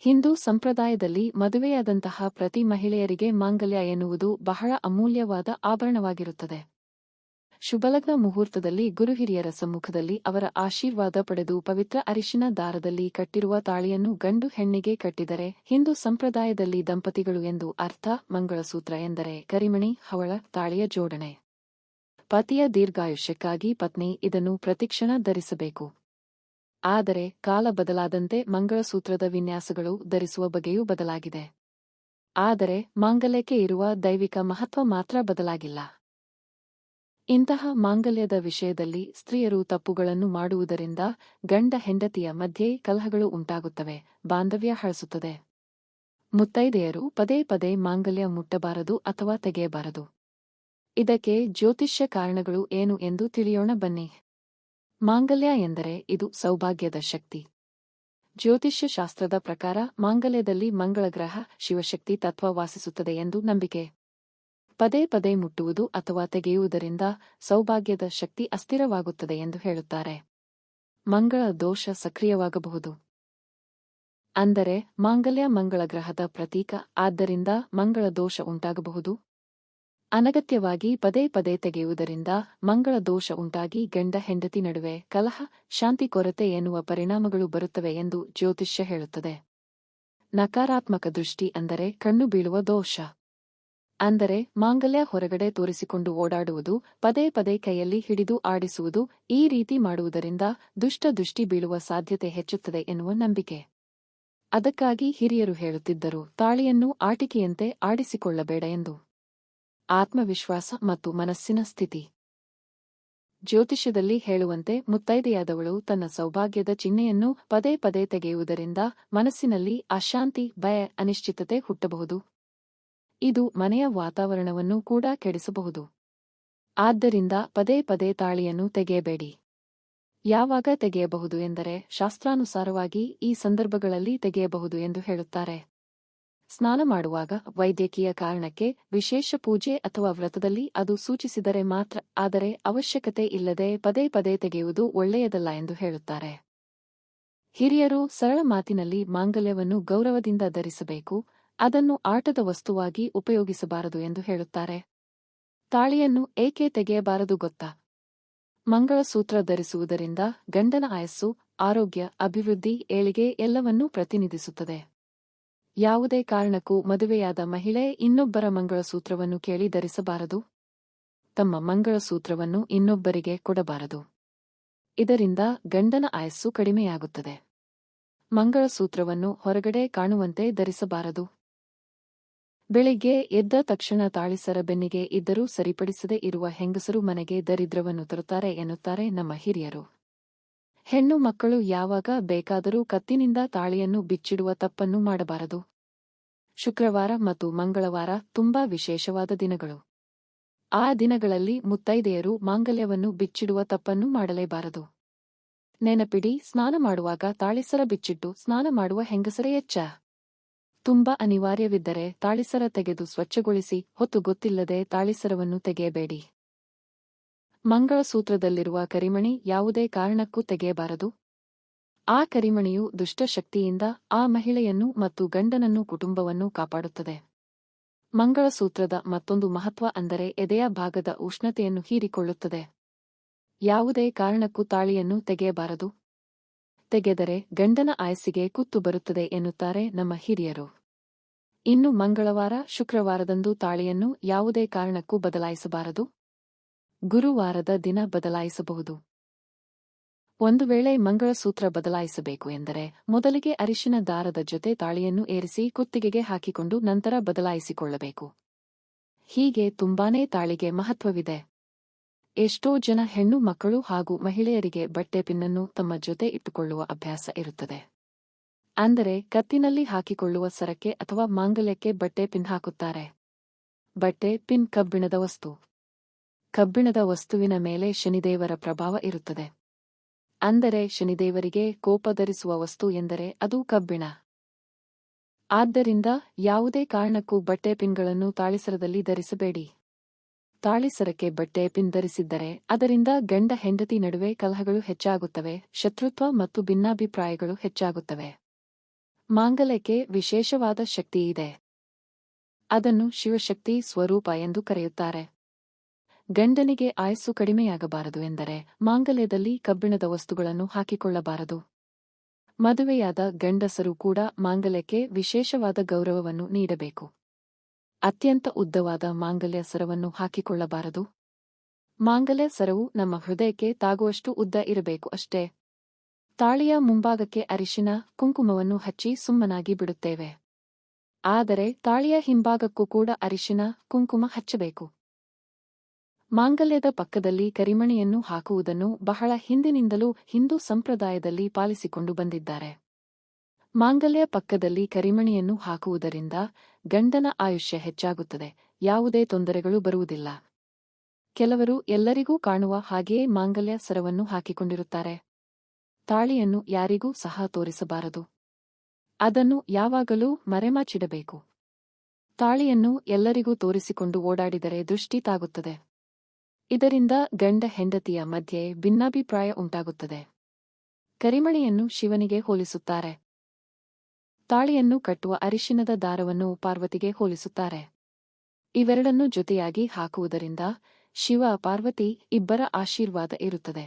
ಹಿಂದೂ ಸಂಪ್ರದಾಯದಲ್ಲಿ ಮದುವೆಯಾದಂತಹ ಪ್ರತಿ ಮಹಿಳೆಯರಿಗೆ ಮಾಂಗಲ್ಯ ಎನ್ನುವುದು ಬಹಳ ಅಮೂಲ್ಯವಾದ ಆಭರಣವಾಗಿರುತ್ತದೆ. ಶುಭಲಗ್ನ ಮುಹೂರ್ತದಲ್ಲಿ ಗುರುಹಿರಿಯರ ಸಮ್ಮುಖದಲ್ಲಿ ಅವರ ಆಶೀರ್ವಾದ ಪಡೆದು ಪವಿತ್ರ ಅರಿಶಿನ ದಾರದಲ್ಲಿ ಕಟ್ಟಿರುವ ತಾಳಿಯನ್ನು ಗಂಡು ಹೆಣ್ಣಿಗೆ ಕಟ್ಟಿದರೆ ಹಿಂದೂ ಸಂಪ್ರದಾಯದಲ್ಲಿ ದಂಪತಿಗಳು ಎಂದು ಅರ್ಥ. ಮಂಗಳಸೂತ್ರ ಎಂದರೆ ಕರಿಮಣಿ, ಹವಳ, ತಾಳಿಯ ಜೋಡಣೆ. ಪತಿಯ ದೀರ್ಘಾಯುಷ್ಯಕ್ಕಾಗಿ ಪತ್ನಿ ಇದನ್ನು ಪ್ರತಿಕ್ಷಣ ಧರಿಸಬೇಕು. ಆದರೆ ಕಾಲ ಬದಲಾದಂತೆ ಮಂಗಳಸೂತ್ರದ ವಿನ್ಯಾಸಗಳು ಧರಿಸುವ ಬಗೆಯೂ ಬದಲಾಗಿದೆ. ಆದರೆ ಮಾಂಗಲ್ಯಕ್ಕೆ ಇರುವ ದೈವಿಕ ಮಹತ್ವ ಮಾತ್ರ ಬದಲಾಗಿಲ್ಲ. ಇಂತಹ ಮಾಂಗಲ್ಯದ ವಿಷಯದಲ್ಲಿ ಸ್ತ್ರೀಯರು ತಪ್ಪುಗಳನ್ನು ಮಾಡುವುದರಿಂದ ಗಂಡ ಹೆಂಡತಿಯ ಮಧ್ಯೆ ಕಲಹಗಳು ಉಂಟಾಗುತ್ತವೆ, ಬಾಂಧವ್ಯ ಹಳಸುತ್ತದೆ. ಮುತ್ತೈದೆಯರು ಪದೇ ಪದೇ ಮಾಂಗಲ್ಯ ಮುಟ್ಟಬಾರದು ಅಥವಾ ತೆಗೆಯಬಾರದು. ಇದಕ್ಕೆ ಜ್ಯೋತಿಷ್ಯ ಕಾರಣಗಳು ಏನು ಎಂದು ತಿಳಿಯೋಣ ಬನ್ನಿ. ಮಾಂಗಲ್ಯ ಎಂದರೆ ಇದು ಸೌಭಾಗ್ಯದ ಶಕ್ತಿ. ಜ್ಯೋತಿಷ್ಯ ಶಾಸ್ತ್ರದ ಪ್ರಕಾರ ಮಾಂಗಲ್ಯದಲ್ಲಿ ಮಂಗಳಗ್ರಹ ಶಿವಶಕ್ತಿ ತತ್ವ ವಾಸಿಸುತ್ತದೆ ಎಂದು ನಂಬಿಕೆ. ಪದೇ ಪದೇ ಮುಟ್ಟುವುದು ಅಥವಾ ತೆಗೆಯುವುದರಿಂದ ಸೌಭಾಗ್ಯದ ಶಕ್ತಿ ಅಸ್ಥಿರವಾಗುತ್ತದೆ ಎಂದು ಹೇಳುತ್ತಾರೆ. ಮಂಗಳ ದೋಷ ಸಕ್ರಿಯವಾಗಬಹುದು. ಅಂದರೆ ಮಾಂಗಲ್ಯ ಮಂಗಳಗ್ರಹದ ಪ್ರತೀಕ, ಆದ್ದರಿಂದ ಮಂಗಳ ದೋಷ ಉಂಟಾಗಬಹುದು. ಅನಗತ್ಯವಾಗಿ ಪದೇ ಪದೇ ತೆಗೆಯುವುದರಿಂದ ಮಂಗಳ ದೋಷ ಉಂಟಾಗಿ ಗಂಡ ಹೆಂಡತಿ ನಡುವೆ ಕಲಹ, ಶಾಂತಿ ಕೊರತೆ ಎನ್ನುವ ಪರಿಣಾಮಗಳು ಬರುತ್ತವೆ ಎಂದು ಜ್ಯೋತಿಷ್ಯ ಹೇಳುತ್ತದೆ. ನಕಾರಾತ್ಮಕ ದೃಷ್ಟಿ ಅಂದರೆ ಕಣ್ಣು ಬೀಳುವ ದೋಷ. ಅಂದರೆ ಮಾಂಗಲ್ಯ ಹೊರಗಡೆ ತೋರಿಸಿಕೊಂಡು ಓಡಾಡುವುದು, ಪದೇ ಪದೇ ಕೈಯಲ್ಲಿ ಹಿಡಿದು ಆಡಿಸುವುದು, ಈ ರೀತಿ ಮಾಡುವುದರಿಂದ ದುಷ್ಟ ದೃಷ್ಟಿ ಬೀಳುವ ಸಾಧ್ಯತೆ ಹೆಚ್ಚುತ್ತದೆ ಎನ್ನುವ ನಂಬಿಕೆ. ಅದಕ್ಕಾಗಿ ಹಿರಿಯರು ಹೇಳುತ್ತಿದ್ದರು, ತಾಳಿಯನ್ನು ಆಟಿಕೆಯಂತೆ ಆಡಿಸಿಕೊಳ್ಳಬೇಡ ಎಂದು. ಆತ್ಮವಿಶ್ವಾಸ ಮತ್ತು ಮನಸ್ಸಿನ ಸ್ಥಿತಿ. ಜ್ಯೋತಿಷ್ಯದಲ್ಲಿ ಹೇಳುವಂತೆ ಮುತ್ತೈದೆಯಾದವಳು ತನ್ನ ಸೌಭಾಗ್ಯದ ಚಿಹ್ನೆಯನ್ನು ಪದೇ ಪದೇ ತೆಗೆಯುವುದರಿಂದ ಮನಸ್ಸಿನಲ್ಲಿ ಅಶಾಂತಿ, ಭಯ, ಅನಿಶ್ಚಿತತೆ ಹುಟ್ಟಬಹುದು. ಇದು ಮನೆಯ ವಾತಾವರಣವನ್ನು ಕೂಡ ಕೆಡಿಸಬಹುದು. ಆದ್ದರಿಂದ ಪದೇ ಪದೇ ತಾಳಿಯನ್ನು ತೆಗೆಯಬೇಡಿ. ಯಾವಾಗ ತೆಗೆಯಬಹುದು ಎಂದರೆ ಶಾಸ್ತ್ರಾನುಸಾರವಾಗಿ ಈ ಸಂದರ್ಭಗಳಲ್ಲಿ ತೆಗೆಯಬಹುದು ಎಂದು ಹೇಳುತ್ತಾರೆ. ಸ್ನಾನ ಮಾಡುವಾಗ, ವೈದ್ಯಕೀಯ ಕಾರಣಕ್ಕೆ, ವಿಶೇಷ ಪೂಜೆ ಅಥವಾ ವ್ರತದಲ್ಲಿ ಅದು ಸೂಚಿಸಿದರೆ ಮಾತ್ರ, ಆದರೆ ಅವಶ್ಯಕತೆ ಇಲ್ಲದೆ ಪದೇ ಪದೇ ತೆಗೆಯುವುದು ಒಳ್ಳೆಯದಲ್ಲ ಎಂದು ಹೇಳುತ್ತಾರೆ. ಹಿರಿಯರು ಸರಳ ಮಾತಿನಲ್ಲಿ ಮಾಂಗಲ್ಯವನ್ನು ಗೌರವದಿಂದ ಧರಿಸಬೇಕು, ಅದನ್ನು ಆಟದ ವಸ್ತುವಾಗಿ ಉಪಯೋಗಿಸಬಾರದು ಎಂದು ಹೇಳುತ್ತಾರೆ. ತಾಳಿಯನ್ನು ಏಕೆ ತೆಗೆಯಬಾರದು ಗೊತ್ತಾ? ಮಂಗಳಸೂತ್ರ ಧರಿಸುವುದರಿಂದ ಗಂಡನ ಆಯಸ್ಸು, ಆರೋಗ್ಯ, ಅಭಿವೃದ್ಧಿ, ಏಳಿಗೆ ಎಲ್ಲವನ್ನೂ ಪ್ರತಿನಿಧಿಸುತ್ತದೆ. ಯಾವುದೇ ಕಾರಣಕ್ಕೂ ಮದುವೆಯಾದ ಮಹಿಳೆ ಇನ್ನೊಬ್ಬರ ಮಂಗಳಸೂತ್ರವನ್ನು ಕೇಳಿ ಧರಿಸಬಾರದು. ತಮ್ಮ ಮಂಗಳಸೂತ್ರವನ್ನು ಇನ್ನೊಬ್ಬರಿಗೆ ಕೊಡಬಾರದು. ಇದರಿಂದ ಗಂಡನ ಆಯಸ್ಸು ಕಡಿಮೆಯಾಗುತ್ತದೆ. ಮಂಗಳಸೂತ್ರವನ್ನು ಹೊರಗಡೆ ಕಾಣುವಂತೆ ಧರಿಸಬಾರದು. ಬೆಳಿಗ್ಗೆ ಎದ್ದ ತಕ್ಷಣ ತಾಳಿಸರ ಬೆನ್ನಿಗೆ ಇದ್ದರೂ ಸರಿಪಡಿಸದೇ ಇರುವ ಹೆಂಗಸರು ಮನೆಗೆ ದರಿದ್ರವನ್ನು ತರುತ್ತಾರೆ ಎನ್ನುತ್ತಾರೆ ನಮ್ಮ ಹಿರಿಯರು. ಹೆಣ್ಣು ಮಕ್ಕಳು ಯಾವಾಗ ಬೇಕಾದರೂ ಕತ್ತಿನಿಂದ ತಾಳಿಯನ್ನು ಬಿಚ್ಚಿಡುವ ತಪ್ಪನ್ನು ಮಾಡಬಾರದು. ಶುಕ್ರವಾರ ಮತ್ತು ಮಂಗಳವಾರ ತುಂಬಾ ವಿಶೇಷವಾದ ದಿನಗಳು. ಆ ದಿನಗಳಲ್ಲಿ ಮುತ್ತೈದೆಯರು ಮಾಂಗಲ್ಯವನ್ನು ಬಿಚ್ಚಿಡುವ ತಪ್ಪನ್ನು ಮಾಡಲೇಬಾರದು. ನೆನಪಿಡಿ, ಸ್ನಾನ ಮಾಡುವಾಗ ತಾಳಿಸರ ಬಿಚ್ಚಿಟ್ಟು ಸ್ನಾನ ಮಾಡುವ ಹೆಂಗಸರೇ ಎಚ್ಚ. ತುಂಬಾ ಅನಿವಾರ್ಯವಿದ್ದರೆ ತಾಳಿಸರ ತೆಗೆದು ಸ್ವಚ್ಛಗೊಳಿಸಿ, ಹೊತ್ತು ಗೊತ್ತಿಲ್ಲದೆ ತಾಳಿಸರವನ್ನು ತೆಗೆಯಬೇಡಿ. ಮಂಗಳಸೂತ್ರದಲ್ಲಿರುವ ಕರಿಮಣಿ ಯಾವುದೇ ಕಾರಣಕ್ಕೂ ತೆಗೆಯಬಾರದು. ಆ ಕರಿಮಣಿಯು ದುಷ್ಟಶಕ್ತಿಯಿಂದ ಆ ಮಹಿಳೆಯನ್ನು ಮತ್ತು ಗಂಡನನ್ನು, ಕುಟುಂಬವನ್ನು ಕಾಪಾಡುತ್ತದೆ. ಮಂಗಳಸೂತ್ರದ ಮತ್ತೊಂದು ಮಹತ್ವ ಅಂದರೆ ಎದೆಯ ಭಾಗದ ಉಷ್ಣತೆಯನ್ನು ಹೀರಿಕೊಳ್ಳುತ್ತದೆ. ಯಾವುದೇ ಕಾರಣಕ್ಕೂ ತಾಳಿಯನ್ನು ತೆಗೆಯಬಾರದು. ತೆಗೆದರೆ ಗಂಡನ ಆಯಸ್ಸಿಗೆ ಕುತ್ತು ಬರುತ್ತದೆ ಎನ್ನುತ್ತಾರೆ ನಮ್ಮ ಹಿರಿಯರು. ಇನ್ನು ಮಂಗಳವಾರ, ಶುಕ್ರವಾರದಂದು ತಾಳಿಯನ್ನು ಯಾವುದೇ ಕಾರಣಕ್ಕೂ ಬದಲಾಯಿಸಬಾರದು. ಗುರುವಾರದ ದಿನ ಬದಲಾಯಿಸಬಹುದು. ಒಂದು ವೇಳೆ ಮಂಗಳಸೂತ್ರ ಬದಲಾಯಿಸಬೇಕು ಎಂದರೆ ಮೊದಲಿಗೆ ಅರಿಶಿನ ದಾರದ ಜೊತೆ ತಾಳಿಯನ್ನು ಏರಿಸಿ ಕುತ್ತಿಗೆಗೆ ಹಾಕಿಕೊಂಡು ನಂತರ ಬದಲಾಯಿಸಿಕೊಳ್ಳಬೇಕು. ಹೀಗೆ ತುಂಬಾನೇ ತಾಳಿಗೆ ಮಹತ್ವವಿದೆ. ಎಷ್ಟೋ ಜನ ಹೆಣ್ಣು ಮಕ್ಕಳು ಹಾಗೂ ಮಹಿಳೆಯರಿಗೆ ಬಟ್ಟೆ ಪಿನ್ನನ್ನು ತಮ್ಮ ಜೊತೆ ಇಟ್ಟುಕೊಳ್ಳುವ ಅಭ್ಯಾಸ ಇರುತ್ತದೆ. ಅಂದರೆ ಕತ್ತಿನಲ್ಲಿ ಹಾಕಿಕೊಳ್ಳುವ ಸರಕ್ಕೆ ಅಥವಾ ಮಾಂಗಲ್ಯಕ್ಕೆ ಬಟ್ಟೆ ಪಿನ್ ಹಾಕುತ್ತಾರೆ. ಬಟ್ಟೆ ಪಿನ್ ಕಬ್ಬಿಣದ ವಸ್ತು. ಕಬ್ಬಿಣದ ವಸ್ತುವಿನ ಮೇಲೆ ಶನಿದೇವರ ಪ್ರಭಾವ ಇರುತ್ತದೆ. ಅಂದರೆ ಶನಿದೇವರಿಗೆ ಕೋಪ ಧರಿಸುವ ವಸ್ತು ಎಂದರೆ ಅದು ಕಬ್ಬಿಣ. ಆದ್ದರಿಂದ ಯಾವುದೇ ಕಾರಣಕ್ಕೂ ಬಟ್ಟೆ ಪಿನ್ಗಳನ್ನು ತಾಳಿಸರದಲ್ಲಿ ಧರಿಸಬೇಡಿ. ತಾಳಿಸರಕ್ಕೆ ಬಟ್ಟೆ ಪಿನ್ ಧರಿಸಿದ್ದರೆ ಅದರಿಂದ ಗಂಡ ಹೆಂಡತಿ ನಡುವೆ ಕಲಹಗಳು ಹೆಚ್ಚಾಗುತ್ತವೆ, ಶತ್ರುತ್ವ ಮತ್ತು ಭಿನ್ನಾಭಿಪ್ರಾಯಗಳು ಹೆಚ್ಚಾಗುತ್ತವೆ. ಮಾಂಗಲ್ಯಕ್ಕೆ ವಿಶೇಷವಾದ ಶಕ್ತಿ ಇದೆ. ಅದನ್ನು ಶಿವಶಕ್ತಿ ಸ್ವರೂಪ ಎಂದು ಕರೆಯುತ್ತಾರೆ. ಗಂಡನಿಗೆ ಆಯಸ್ಸು ಕಡಿಮೆಯಾಗಬಾರದು ಎಂದರೆ ಮಾಂಗಲ್ಯದಲ್ಲಿ ಕಬ್ಬಿಣದ ವಸ್ತುಗಳನ್ನು ಹಾಕಿಕೊಳ್ಳಬಾರದು. ಮದುವೆಯಾದ ಗಂಡಸರು ಕೂಡ ಮಾಂಗಲ್ಯಕ್ಕೆ ವಿಶೇಷವಾದ ಗೌರವವನ್ನು ನೀಡಬೇಕು. ಅತ್ಯಂತ ಉದ್ದವಾದ ಮಾಂಗಲ್ಯ ಸರವನ್ನು ಹಾಕಿಕೊಳ್ಳಬಾರದು. ಮಾಂಗಲ್ಯ ಸರವು ನಮ್ಮ ಹೃದಯಕ್ಕೆ ತಾಗುವಷ್ಟು ಉದ್ದ ಇರಬೇಕು ಅಷ್ಟೇ. ತಾಳಿಯ ಮುಂಭಾಗಕ್ಕೆ ಅರಿಶಿನ, ಕುಂಕುಮವನ್ನು ಹಚ್ಚಿ ಸುಮ್ಮನಾಗಿ ಬಿಡುತ್ತೇವೆ. ಆದರೆ ತಾಳಿಯ ಹಿಂಭಾಗಕ್ಕೂ ಕೂಡ ಅರಿಶಿನ, ಕುಂಕುಮ ಹಚ್ಚಬೇಕು. ಮಾಂಗಲ್ಯದ ಪಕ್ಕದಲ್ಲಿ ಕರಿಮಣಿಯನ್ನು ಹಾಕುವುದನ್ನು ಬಹಳ ಹಿಂದಿನಿಂದಲೂ ಹಿಂದೂ ಸಂಪ್ರದಾಯದಲ್ಲಿ ಪಾಲಿಸಿಕೊಂಡು ಬಂದಿದ್ದಾರೆ. ಮಾಂಗಲ್ಯ ಪಕ್ಕದಲ್ಲಿ ಕರಿಮಣಿಯನ್ನು ಹಾಕುವುದರಿಂದ ಗಂಡನ ಆಯುಷ್ಯ ಹೆಚ್ಚಾಗುತ್ತದೆ, ಯಾವುದೇ ತೊಂದರೆಗಳು ಬರುವುದಿಲ್ಲ. ಕೆಲವರು ಎಲ್ಲರಿಗೂ ಕಾಣುವ ಹಾಗೆಯೇ ಮಾಂಗಲ್ಯ ಸರವನ್ನು ಹಾಕಿಕೊಂಡಿರುತ್ತಾರೆ. ತಾಳಿಯನ್ನು ಯಾರಿಗೂ ಸಹ ತೋರಿಸಬಾರದು. ಅದನ್ನು ಯಾವಾಗಲೂ ಮರೆಮಾಚಿಡಬೇಕು. ತಾಳಿಯನ್ನು ಎಲ್ಲರಿಗೂ ತೋರಿಸಿಕೊಂಡು ಓಡಾಡಿದರೆ ದೃಷ್ಟಿ ತಾಗುತ್ತದೆ. ಇದರಿಂದ ಗಂಡ ಹೆಂಡತಿಯ ಮಧ್ಯೆ ಭಿನ್ನಾಭಿಪ್ರಾಯ ಉಂಟಾಗುತ್ತದೆ. ಕರಿಮಣಿಯನ್ನು ಶಿವನಿಗೆ ಹೋಲಿಸುತ್ತಾರೆ. ತಾಳಿಯನ್ನು ಕಟ್ಟುವ ಅರಿಶಿನದ ದಾರವನ್ನು ಪಾರ್ವತಿಗೆ ಹೋಲಿಸುತ್ತಾರೆ. ಇವೆರಡನ್ನೂ ಜೊತೆಯಾಗಿ ಹಾಕುವುದರಿಂದ ಶಿವ ಪಾರ್ವತಿ ಇಬ್ಬರ ಆಶೀರ್ವಾದ ಇರುತ್ತದೆ.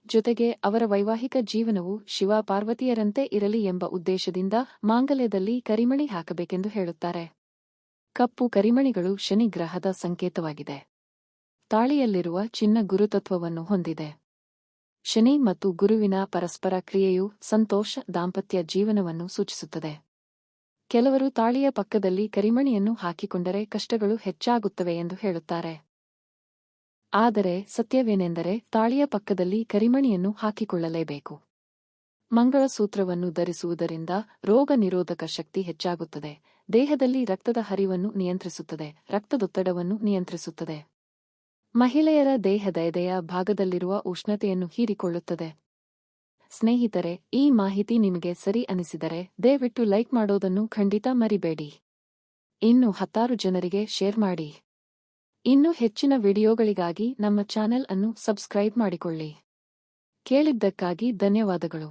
ಜೊತೆಗೆ ಅವರ ವೈವಾಹಿಕ ಜೀವನವು ಶಿವ ಪಾರ್ವತಿಯರಂತೆ ಇರಲಿ ಎಂಬ ಉದ್ದೇಶದಿಂದ ಮಾಂಗಲ್ಯದಲ್ಲಿ ಕರಿಮಣಿ ಹಾಕಬೇಕೆಂದು ಹೇಳುತ್ತಾರೆ. ಕಪ್ಪು ಕರಿಮಣಿಗಳು ಶನಿ ಗ್ರಹದ ಸಂಕೇತವಾಗಿದೆ. ತಾಳಿಯಲ್ಲಿರುವ ಚಿನ್ನ ಗುರುತತ್ವವನ್ನು ಹೊಂದಿದೆ. ಶನಿ ಮತ್ತು ಗುರುವಿನ ಪರಸ್ಪರ ಕ್ರಿಯೆಯು ಸಂತೋಷ ದಾಂಪತ್ಯ ಜೀವನವನ್ನು ಸೂಚಿಸುತ್ತದೆ. ಕೆಲವರು ತಾಳಿಯ ಪಕ್ಕದಲ್ಲಿ ಕರಿಮಣಿಯನ್ನು ಹಾಕಿಕೊಂಡರೆ ಕಷ್ಟಗಳು ಹೆಚ್ಚಾಗುತ್ತವೆ ಎಂದು ಹೇಳುತ್ತಾರೆ. ಆದರೆ ಸತ್ಯವೇನೆಂದರೆ ತಾಳಿಯ ಪಕ್ಕದಲ್ಲಿ ಕರಿಮಣಿಯನ್ನು ಹಾಕಿಕೊಳ್ಳಲೇಬೇಕು. ಮಂಗಳಸೂತ್ರವನ್ನು ಧರಿಸುವುದರಿಂದ ರೋಗ ನಿರೋಧಕ ಶಕ್ತಿ ಹೆಚ್ಚಾಗುತ್ತದೆ. ದೇಹದಲ್ಲಿ ರಕ್ತದ ಹರಿವನ್ನು ನಿಯಂತ್ರಿಸುತ್ತದೆ. ರಕ್ತದೊತ್ತಡವನ್ನು ನಿಯಂತ್ರಿಸುತ್ತದೆ. ಮಹಿಳೆಯರ ದೇಹದ ಎದೆಯ ಭಾಗದಲ್ಲಿರುವ ಉಷ್ಣತೆಯನ್ನು ಹೀರಿಕೊಳ್ಳುತ್ತದೆ. ಸ್ನೇಹಿತರೆ, ಈ ಮಾಹಿತಿ ನಿಮಗೆ ಸರಿ ಅನಿಸಿದರೆ ದಯವಿಟ್ಟು ಲೈಕ್ ಮಾಡೋದನ್ನು ಖಂಡಿತ ಮರಿಬೇಡಿ. ಇನ್ನು 10 ಜನರಿಗೆ ಶೇರ್ ಮಾಡಿ. ಇನ್ನೂ ಹೆಚ್ಚಿನ ವಿಡಿಯೋಗಳಿಗಾಗಿ ನಮ್ಮ ಚಾನೆಲ್ ಅನ್ನು ಸಬ್ಸ್ಕ್ರೈಬ್ ಮಾಡಿಕೊಳ್ಳಿ. ಕೇಳಿದ್ದಕ್ಕಾಗಿ ಧನ್ಯವಾದಗಳು.